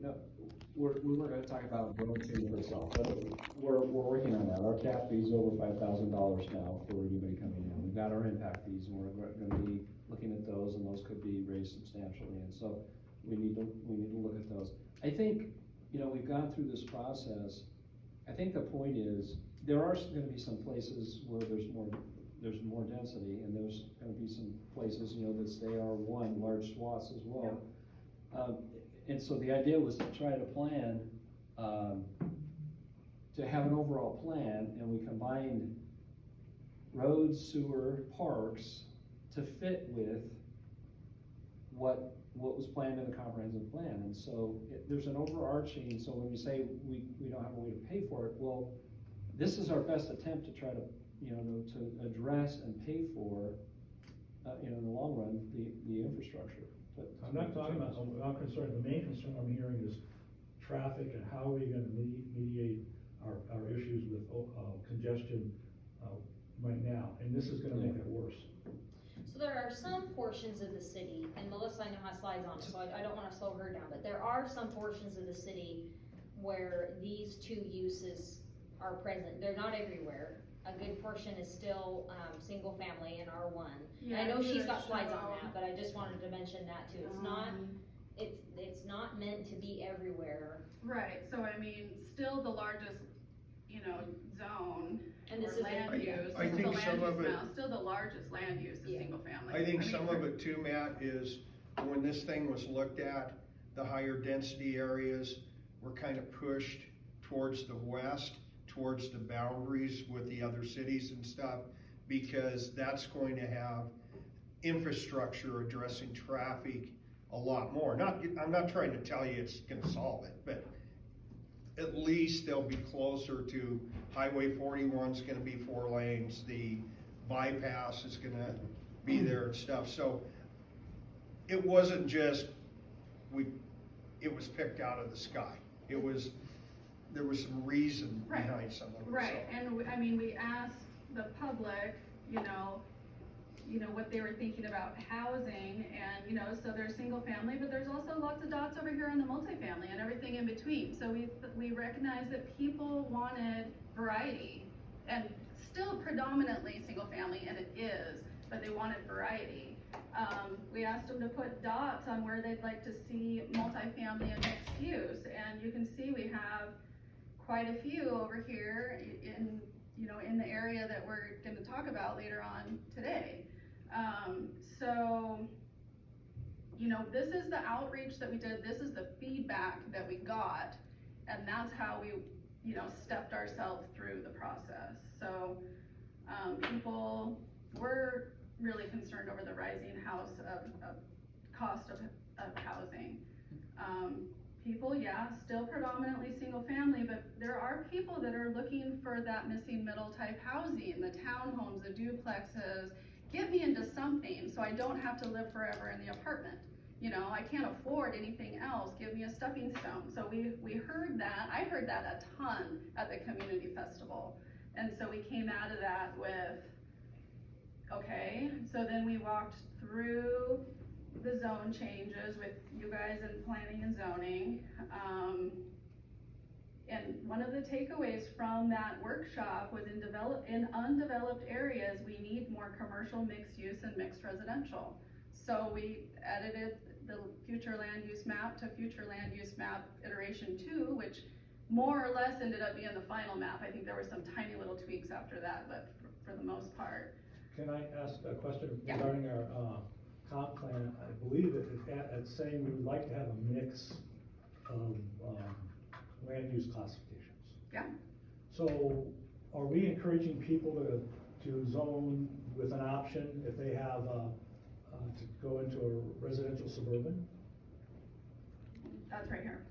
No, we're gonna talk about road change ourselves, we're working on that. Our tap fee's over $5,000 now for anybody coming in. We've got our impact fees, and we're gonna be looking at those, and those could be raised substantially, and so we need to look at those. I think, you know, we've gone through this process. I think the point is, there are gonna be some places where there's more density, and there's gonna be some places, you know, that stay R1, large swaths as well. And so the idea was to try to plan, to have an overall plan, and we combined roads, sewer, parks to fit with what was planned in the comprehensive plan. And so there's an overarching, so when we say we don't have a way to pay for it, well, this is our best attempt to try to, you know, to address and pay for, you know, in the long run, the infrastructure. I'm not talking about, I'm not concerned, the main concern I'm hearing is traffic and how are we gonna mediate our issues with congestion right now, and this is gonna make it worse. So there are some portions of the city, and Melissa, I know has slides on it, so I don't wanna slow her down, but there are some portions of the city where these two uses are present. They're not everywhere. A good portion is still, single family in R1. Yeah, and I know she's got sure. slides on that, but I just wanted to mention that too. It's not meant to be everywhere. Right, so I mean, still the largest, you know, zone And this or is land use, I think some of it, still the largest land use is Yeah. single family. I think mean, some of it too, Matt, is when this thing was looked at, the higher density areas were kind of pushed towards the west, towards the boundaries with the other cities and stuff, because that's going to have infrastructure addressing traffic a lot more. I'm not trying to tell you it's gonna solve it, but at least they'll be closer to Highway 41's gonna be 4 lanes, the bypass is gonna be there and stuff. So it wasn't just, it was picked out of the sky. There was some reason Right. behind some of it. Right, so. and I mean, we asked the public, you know, what they were thinking about housing, and, you know, so there's single family, but there's also lots of dots over here on the multifamily and everything in between. So we recognize that people wanted variety, and still predominantly single family, and it is, but they wanted variety. We asked them to put dots on where they'd like to see multifamily and mixed use, and you can see we have quite a few over here in, you know, in the area that we're gonna talk about later on today. So, you know, this is the outreach that we did, this is the feedback that we got, and that's how we, you know, stepped ourselves through the process. So, people were really concerned over the rising cost of housing. People, yeah, still predominantly single family, but there are people that are looking for that missing middle type housing, the townhomes, the duplexes. Get me into something so I don't have to live forever in the apartment. You know, I can't afford anything else, give me a stepping stone. So we heard that, I heard that a ton at the community festival. And so we came out of that with, okay, so then we walked through the zone changes with you guys in planning and zoning. And one of the takeaways from that workshop was in undeveloped areas, we need more commercial mixed use and mixed residential. So we edited the future land use map to future land use map iteration 2, which more or less ended up being the final map. I think there were some tiny little tweaks after that, but for the most part. Can I ask a question Yeah. regarding our comp plan? I believe that it's saying we would like to have a mix of land use classifications. Yeah. So are we encouraging people to zone with an option if they have to go into a residential suburban? That's right here.